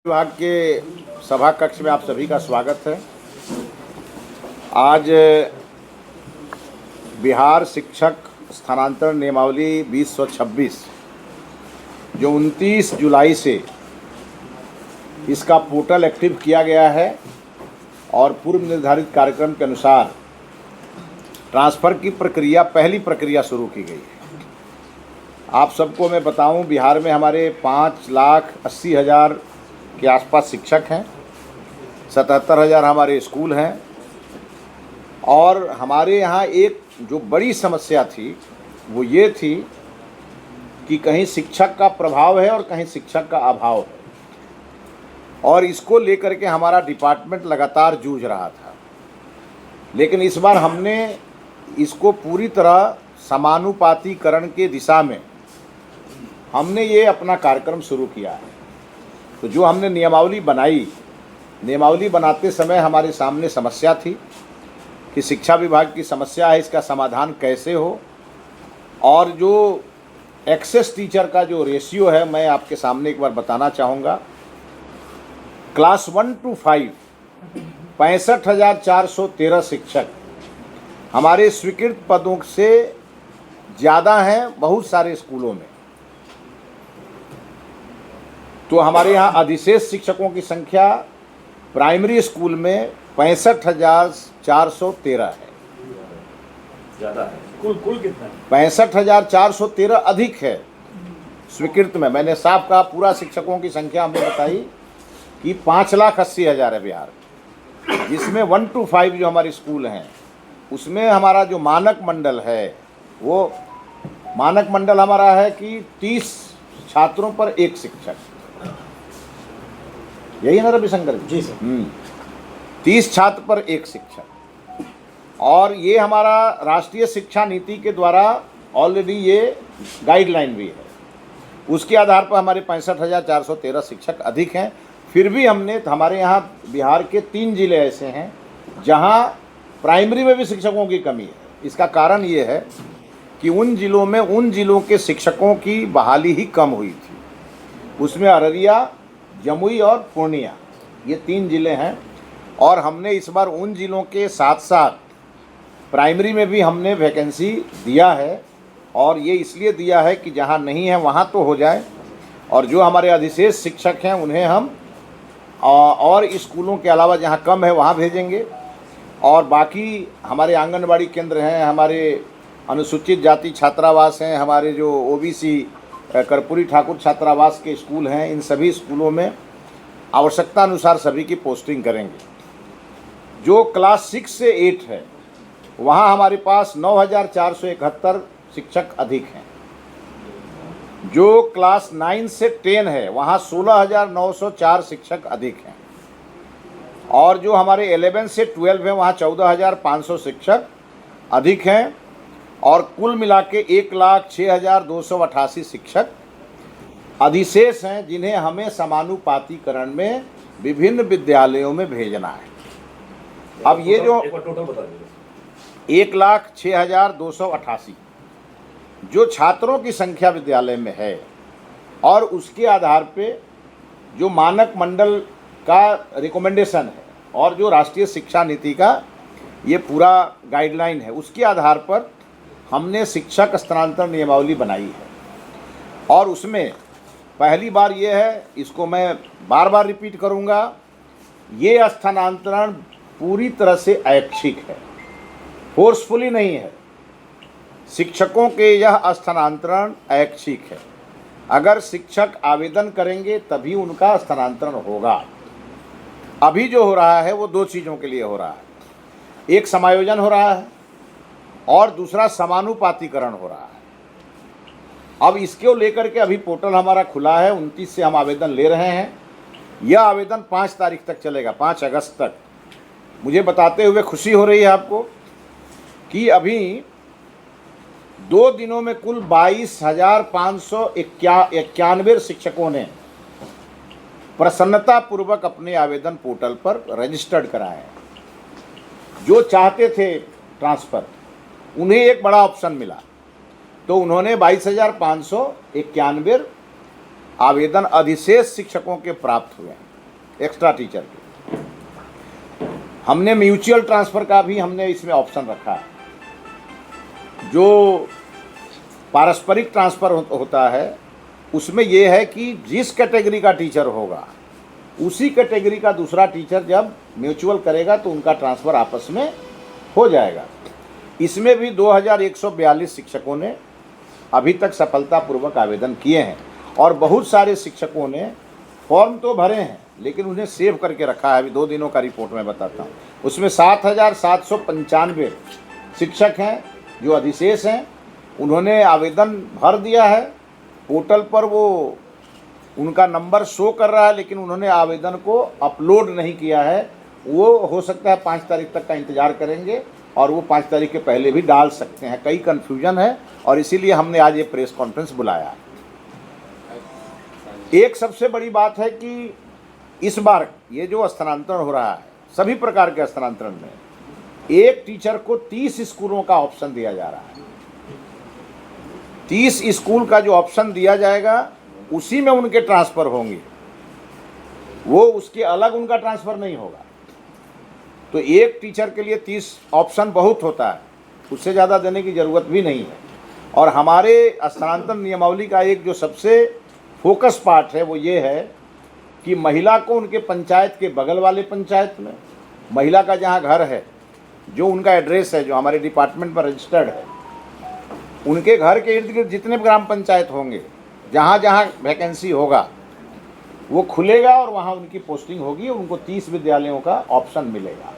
विभाग के सभा कक्ष में आप सभी का स्वागत है। आज बिहार शिक्षक स्थानांतरण नियमावली 2026 जो 29 जुलाई से इसका पोर्टल एक्टिव किया गया है और पूर्व निर्धारित कार्यक्रम के अनुसार ट्रांसफ़र की प्रक्रिया पहली प्रक्रिया शुरू की गई है। आप सबको मैं बताऊं, बिहार में हमारे 5,80,000 के आसपास शिक्षक हैं, 77,000 हमारे स्कूल हैं और हमारे यहाँ एक जो बड़ी समस्या थी वो ये थी कि कहीं शिक्षक का प्रभाव है और कहीं शिक्षक का अभाव है और इसको लेकर के हमारा डिपार्टमेंट लगातार जूझ रहा था। लेकिन इस बार हमने इसको पूरी तरह समानुपातीकरण के दिशा में हमने ये अपना कार्यक्रम शुरू किया है। तो जो हमने नियमावली बनाई, नियमावली बनाते समय हमारे सामने समस्या थी कि शिक्षा विभाग की समस्या है, इसका समाधान कैसे हो, और जो एक्सेस टीचर का जो रेशियो है मैं आपके सामने एक बार बताना चाहूँगा। क्लास 1 to 5 65,413 शिक्षक हमारे स्वीकृत पदों से ज़्यादा हैं बहुत सारे स्कूलों में। तो हमारे यहाँ अधिशेष शिक्षकों की संख्या प्राइमरी स्कूल में 65,413 है। ज़्यादा है। कुल कितना है? 65,413 अधिक है स्वीकृत में। मैंने साफ कहा, पूरा शिक्षकों की संख्या हमने बताई कि 5,80,000 है बिहार, जिसमें 1 to 5 जो हमारे स्कूल हैं उसमें हमारा जो मानक मंडल है वो मानक मंडल हमारा है कि 30 छात्रों पर एक शिक्षक। यही है ना रविशंकर जी सर। 30 छात्र पर एक शिक्षक। और ये हमारा राष्ट्रीय शिक्षा नीति के द्वारा ऑलरेडी ये गाइडलाइन भी है। उसके आधार पर हमारे 65,413 शिक्षक अधिक हैं। फिर भी हमने हमारे यहाँ बिहार के 3 जिले ऐसे हैं जहाँ प्राइमरी में भी शिक्षकों की कमी है। इसका कारण ये है कि उन जिलों के शिक्षकों की बहाली ही कम हुई थी। उसमें अररिया, जमुई और पूर्णिया, ये 3 जिले हैं। और हमने इस बार उन जिलों के साथ साथ प्राइमरी में भी हमने वैकेंसी दिया है, और ये इसलिए दिया है कि जहाँ नहीं है वहाँ तो हो जाए, और जो हमारे अधिशेष शिक्षक हैं उन्हें हम और स्कूलों के अलावा जहाँ कम है वहाँ भेजेंगे। और बाकी हमारे आंगनबाड़ी केंद्र हैं, हमारे अनुसूचित जाति छात्रावास हैं, हमारे जो ओबीसी कर्पूरी ठाकुर छात्रावास के स्कूल हैं, इन सभी स्कूलों में आवश्यकता अनुसार सभी की पोस्टिंग करेंगे। जो क्लास 6 से 8 है वहाँ हमारे पास 9,471 शिक्षक अधिक हैं। जो क्लास 9 से 10 है वहाँ 16,904 शिक्षक अधिक हैं। और जो हमारे 11 से 12 है वहाँ 14,500 शिक्षक अधिक हैं। और कुल मिला के 1,06,288 शिक्षक अधिशेष हैं जिन्हें हमें समानुपातीकरण में विभिन्न विद्यालयों में भेजना है। अब ये जो टोटल बता दीजिए। 1,06,288 जो छात्रों की संख्या विद्यालय में है, और उसके आधार पे जो मानक मंडल का रिकमेंडेशन है और जो राष्ट्रीय शिक्षा नीति का ये पूरा गाइडलाइन है, उसके आधार पर हमने शिक्षक स्थानांतरण नियमावली बनाई है। और उसमें पहली बार ये है, इसको मैं बार बार रिपीट करूँगा, ये स्थानांतरण पूरी तरह से ऐच्छिक है, फोर्सफुली नहीं है। शिक्षकों के यह स्थानांतरण ऐच्छिक है। अगर शिक्षक आवेदन करेंगे तभी उनका स्थानांतरण होगा। अभी जो हो रहा है वो 2 चीज़ों के लिए हो रहा है, एक समायोजन हो रहा है और दूसरा समानुपातीकरण हो रहा है। अब इसको लेकर के अभी पोर्टल हमारा खुला है, 29 से हम आवेदन ले रहे हैं। यह आवेदन 5 तारीख तक चलेगा, 5 अगस्त तक। मुझे बताते हुए खुशी हो रही है आपको कि अभी 2 दिनों में कुल 22,591 शिक्षकों ने प्रसन्नतापूर्वक अपने आवेदन पोर्टल पर रजिस्टर्ड कराए हैं। जो चाहते थे ट्रांसफ़र, उन्हें एक बड़ा ऑप्शन मिला, तो उन्होंने 22,591 आवेदन अधिशेष शिक्षकों के प्राप्त हुए हैं। एक्स्ट्रा टीचर के। हमने म्यूचुअल ट्रांसफ़र का भी हमने इसमें ऑप्शन रखा है। जो पारस्परिक ट्रांसफ़र होता है उसमें यह है कि जिस कैटेगरी का टीचर होगा उसी कैटेगरी का दूसरा टीचर जब म्यूचुअल करेगा तो उनका ट्रांसफ़र आपस में हो जाएगा। इसमें भी 2142 शिक्षकों ने अभी तक सफलतापूर्वक आवेदन किए हैं और बहुत सारे शिक्षकों ने फॉर्म तो भरे हैं लेकिन उन्हें सेव करके रखा है। अभी 2 दिनों का रिपोर्ट मैं बताता हूँ। उसमें 7,795 शिक्षक हैं जो अधिशेष हैं, उन्होंने आवेदन भर दिया है। पोर्टल पर वो उनका नंबर शो कर रहा है लेकिन उन्होंने आवेदन को अपलोड नहीं किया है। वो हो सकता है 5 तारीख तक का इंतज़ार करेंगे और वो 5 तारीख के पहले भी डाल सकते हैं। कई कन्फ्यूजन है और इसीलिए हमने आज ये प्रेस कॉन्फ्रेंस बुलाया। एक सबसे बड़ी बात है कि इस बार ये जो स्थानांतरण हो रहा है, सभी प्रकार के स्थानांतरण में एक टीचर को 30 स्कूलों का ऑप्शन दिया जा रहा है। 30 स्कूल का जो ऑप्शन दिया जाएगा उसी में उनके ट्रांसफ़र होंगे, वो उसके अलग उनका ट्रांसफ़र नहीं होगा। तो एक टीचर के लिए 30 ऑप्शन बहुत होता है, उससे ज़्यादा देने की ज़रूरत भी नहीं है। और हमारे स्थानांतरण नियमावली का एक जो सबसे फोकस पार्ट है वो ये है कि महिला को उनके पंचायत के बगल वाले पंचायत में, महिला का जहाँ घर है, जो उनका एड्रेस है, जो हमारे डिपार्टमेंट में रजिस्टर्ड है, उनके घर के इर्द गिर्द जितने ग्राम पंचायत होंगे, जहाँ जहाँ वैकेंसी होगा वो खुलेगा और वहाँ उनकी पोस्टिंग होगी। उनको 30 विद्यालयों का ऑप्शन मिलेगा।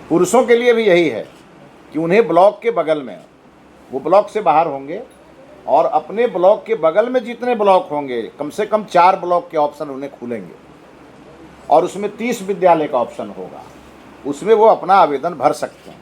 पुरुषों के लिए भी यही है कि उन्हें ब्लॉक के बगल में, वो ब्लॉक से बाहर होंगे और अपने ब्लॉक के बगल में जितने ब्लॉक होंगे, कम से कम 4 ब्लॉक के ऑप्शन उन्हें खुलेंगे और उसमें 30 विद्यालय का ऑप्शन होगा। उसमें वो अपना आवेदन भर सकते हैं।